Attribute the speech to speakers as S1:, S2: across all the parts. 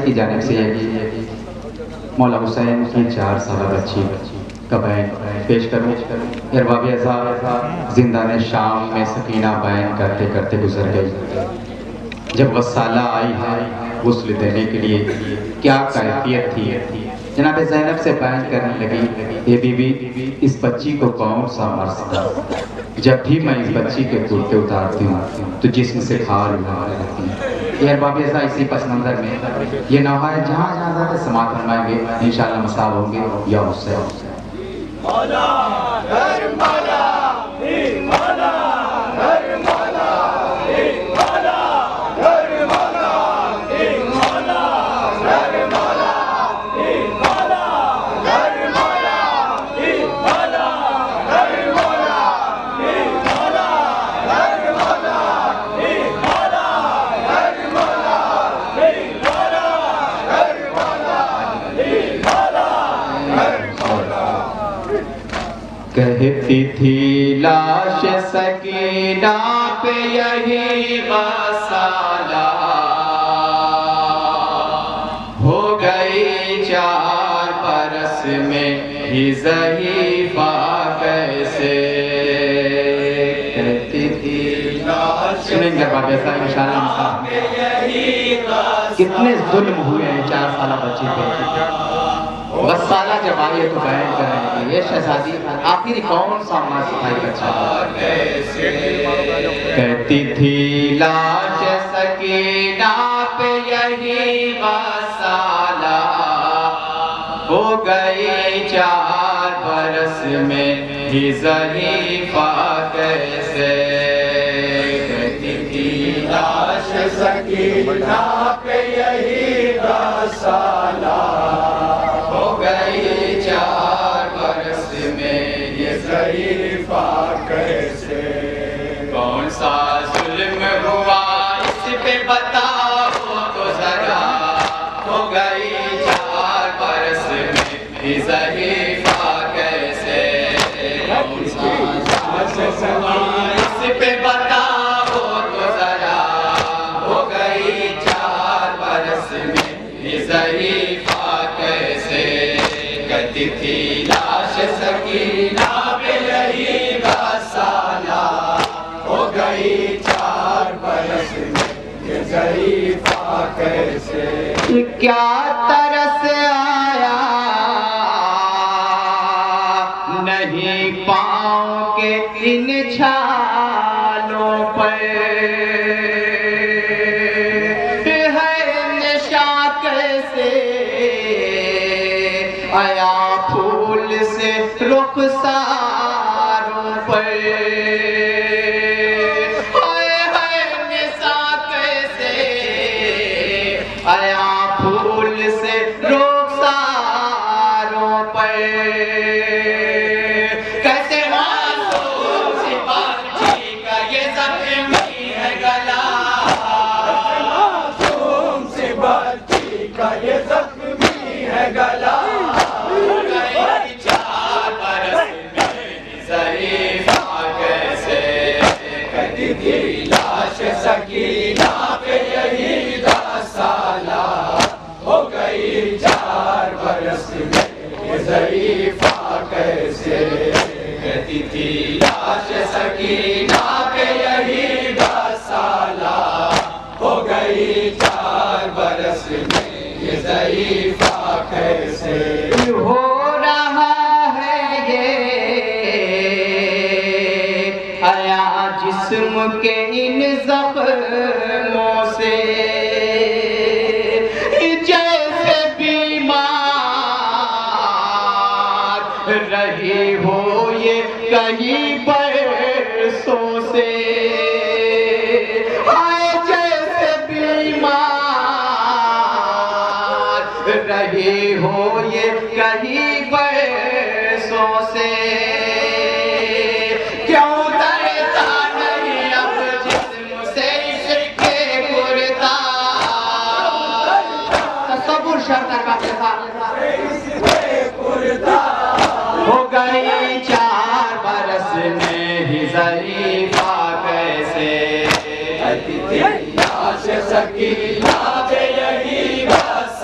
S1: کی جانب سے مولا حسین کی 4 سالہ بچی کا بیان پیش کروں۔ ارباب اعزاز، زندان شام میں سکینہ بیان کرتے کرتے گزر گئی۔ جب غسالہ آئی ہے غسل دینے کے لیے کیا کیفیت تھی، جناب زینب سے بیان کرنے لگی، اے بی بی اس بچی کو کون سا مرض تھا؟ جب بھی میں اس بچی کے کرتے اتارتی ہوں تو جسم سے کھال اٹھانے لگتی ہیں۔ یہ ارباب اعزاز اسی پس منظر میں یہ نوحہ ہے جہاں جہاں زیادہ سماعت فرمائیں گے انشاءاللہ مصاب ہوں گے یا حسین۔
S2: مولا کربلا مولا کربلا مولا کربلا مولا کربلا مولا کربلا مولا کربلا مولا کربلا مولا
S1: کہتی تھی لاش سکینہ پہ یہی غسالہ ہو گئی 4 برس میں ہی ضعیفہ کیسے۔ کہتی تھی لاش سنیں گے ارباب اعزاز انشاءاللہ کتنے ظلم ہوئے ہیں 4 سالہ بچی پہ۔ غسالہ جب آئیے تو بیان کریں گے یہ شہزادی آخری کون سا ماں صفائی بچہ کہتی تھی لاش سکینہ پہ یہی غسالہ ہو گئی 4 برس میں ہی ضعیفہ کیسے۔ کہتی تھی لاش
S2: سکینہ پہ یہی غسالہ
S1: ہو گئی 4 برس میں یہ
S2: ضعیفہ کیسے۔
S1: کون سا ظلم ہوا اس پہ بتاؤ تو ذرا، ہو گئی 4 برس میں یہ ضعیفہ کیسے۔ کون سا ظلم ہوا اس پہ بتاؤ تو ذرا، ہو گئی 4 برس میں یہ ضعیفہ کیسے۔ کہتی تھی لاش سکینہ پہ یہی غسالہ
S2: ہو گئی 4 برس میں یہ ضعیفہ کیسے۔
S1: کیا ترس آیا نہیں پاؤں کے ان چھالوں پر، ہے نشاں کیسے آیا پھول سے رخساروں پر، ہے نشاں کیسے آیا پھول سے رخساروں پر۔ کیسے معصوم سی بچی کا یہ زخمی ہے گلا،
S2: معصوم سی بچی کا یہ زخمی ہے گلا،
S1: ہو گئی 4 برس میں ضعیفہ کیسے۔
S2: کہتی تھی لاش سکینہ پہ یہی غسالہ ہو گئی 4 برس میں یہ ضعیفہ کیسے۔
S1: کہتی تھی لاش سکینہ پہ یہی غسالہ
S2: ہو گئی 4 برس میں یہ ضعیفہ کیسے۔
S1: ہو رہا ہے یہ آیا جسم کے ان زخموں سے، جیسے بیمار رہی ہو یہ کئی برسوں سے، جیسے بیمار رہی ہو یہ کئی برسوں سے۔ کیوں درتا نہیں اب جسم سے عشق کرتا، تصور شرط کا ہو گئی 4 برس میں ہی ضعیفہ کیسے۔
S2: لاش سکینہ پہ یہی غسالہ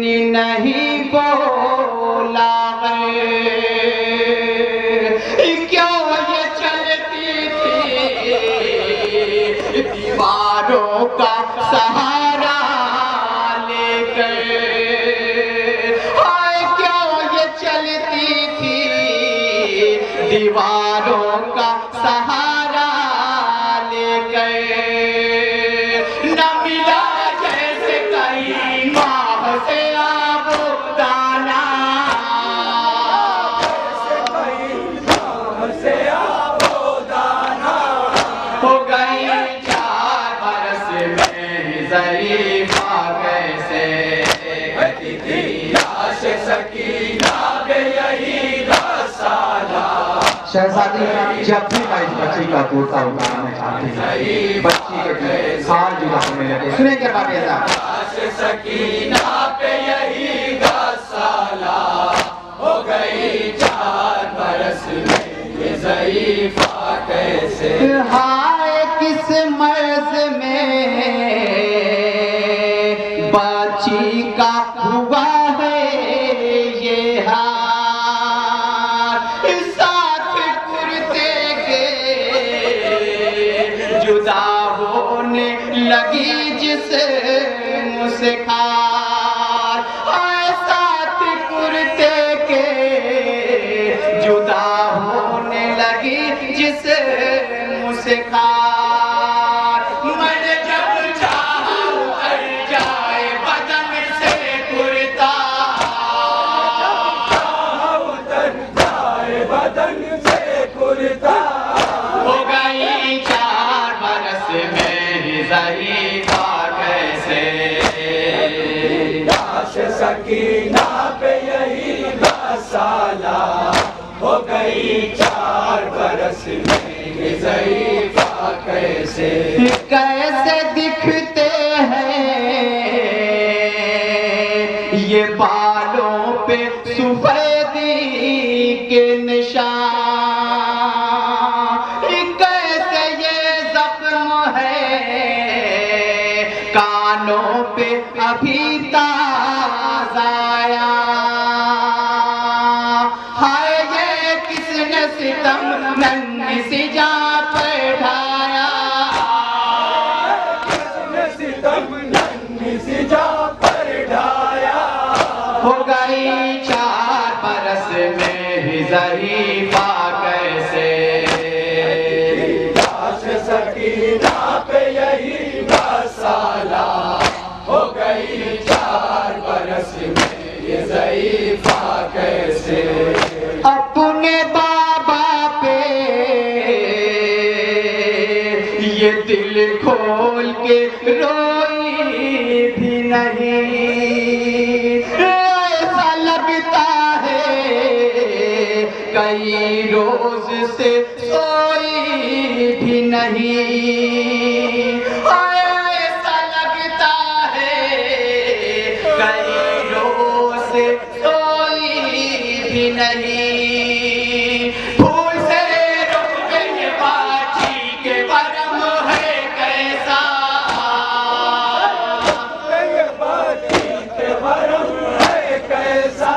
S1: اتنی نہیں بولا کیوں یہ چلتی تھی دیواروں کا سہارا لے کر کیوں یہ چلتی تھی دیواروں کا سہارا لے کر نہ ملا جیسے کئی ماہ سے آب دانا ہو گئی 4 برس میں ضعیفہ کیسے
S2: کہتی تھی لاش سکینہ بے یہی 10 سالہ
S1: شہزادی جب بھی میں اس بچی کا کرتا اتارنا چاہتی ہوں بچی کے سال جدا ہونے لگے سنیں کیا بات ہے صاحب
S2: لاش سکینہ پہ یہی 10 سالہ ہو گئی 4 برس میں یہ ضعیفہ کیسے
S1: ہائے کس مرض میں بچی کا ہوا ہے یہ حال ساتھ کرتے کے جدا ہونے لگی جس سے کھار ساتھ کرتے کے جدا ہونے لگی جس سے کھار میں نے جب چاہا اتر جائے بدن سے کرتا
S2: اتر جائے بدن سے کرتا
S1: ہو گئی 4 برس میں ضعیفہ کیسے
S2: لاش سکینہ پہ یہی 10 سالہ ہو گئی 4 برس میں یہ ضعیفہ کیسے
S1: کیسے دکھتے ہیں یہ بالوں پہ سفیدی کے نشان کیسے یہ زخم ہے کانوں پہ ابھی تازہ آیا ہائے یہ کس نے ستم ننھی سی جان پہ ڈھایا
S2: ستم ننھی سی جان پر ڈھایا
S1: ہو گئی 4 برس میں ضعیفہ کیسے
S2: لاش سکینہ پہ یہی 10 سالہ ہو گئی 4 برس میں یہ ضعیفہ کیسے
S1: اپنے بابا پہ یہ دل کھول کے روئی بھی نہیں ایسا لگتا ہے کئی روز سے سوئی بھی نہیں ایسا لگتا ہے کئی روز سے سوئی بھی نہیں پھول سے رک گئی باجی کے ورم ہے کیسا
S2: باجی کے ورم ہے کیسا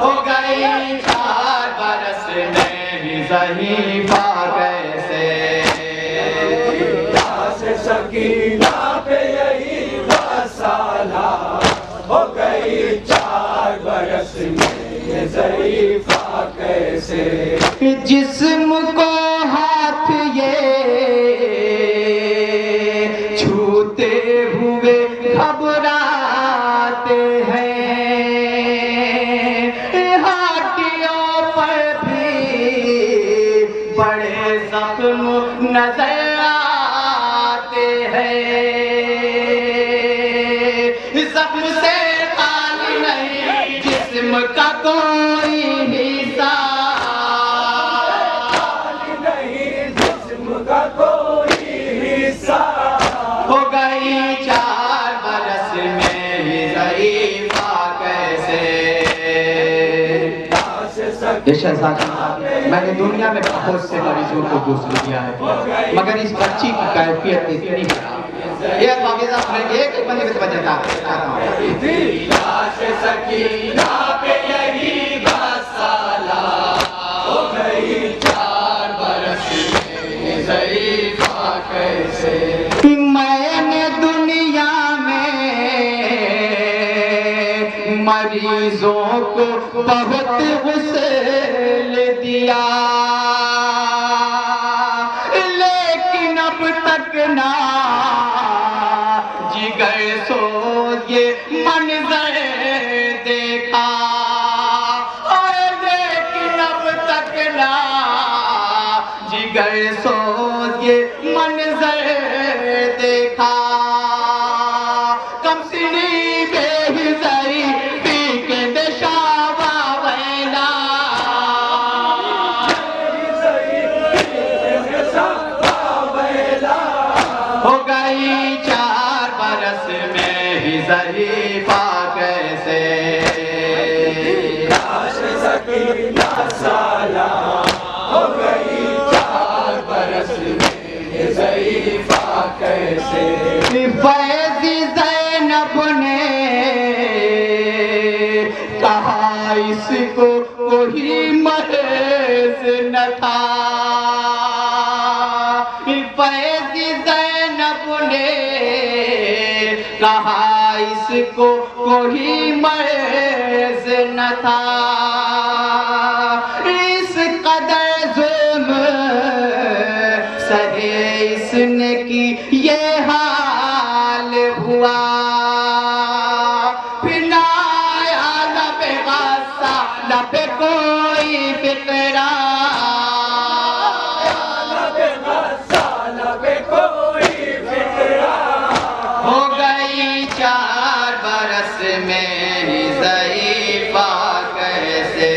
S1: ہو گئی 4 برس میں ضعیفہ کیسے
S2: لاش سکینہ پہ یہی 10 سالہ ہو گئی 4 برس میں یہ ضعیفہ کیسے
S1: جسم کو ہاتھ یہ چھوتے ہوئے گھبراتے ہیں ہاتھیوں پر بھی بڑے زخم نظر آتے ہیں زخم سے خالی نہیں جسم کا کوئی حصہ
S2: نہیں جسم کا کوئی حصہ
S1: ہو گئی 4 برس میں ضعیفہ کیسے یہ شہزادی میں نے دنیا میں بہت سے مریضوں کو غسل دیا ہے مگر اس بچی کی کیفیت اتنی خراب ہے یہ باقی صاحب ایک ایک بندے کو توجہ چاہتا ہوں
S2: لاش سکینہ پہ یہی بس سالہ ہو گئی 4 برس میں ضعیفہ کیسے
S1: میں نے دنیا میں مریضوں کو بہت غسل دیا لیکن اب تک نہ جگر سوز یہ منظر دیکھا لیکن اب تک نہ جگر سوز یہ منظر دیکھا کم سنی بے ہزاری پی کے دشاوا ویلا ہو گئی 4 برس میں ہی ضعیفہ کیسے
S2: لاش سکینہ سالہ ہو گئی 4 برس میں ضعیفہ کیسے
S1: فیضی زینب نے کہا اس کو کوئی محض نہ تھا فیضی زینب نے کہا اس کو کوئی محض نہ تھا اس قدر ظلم سہے اس نے کی یہ حال ہوا پھر نہ آیا لب غصہ لب کوئی فقرہ ہو گئی 4 برس میں ہی ضعیفہ کیسے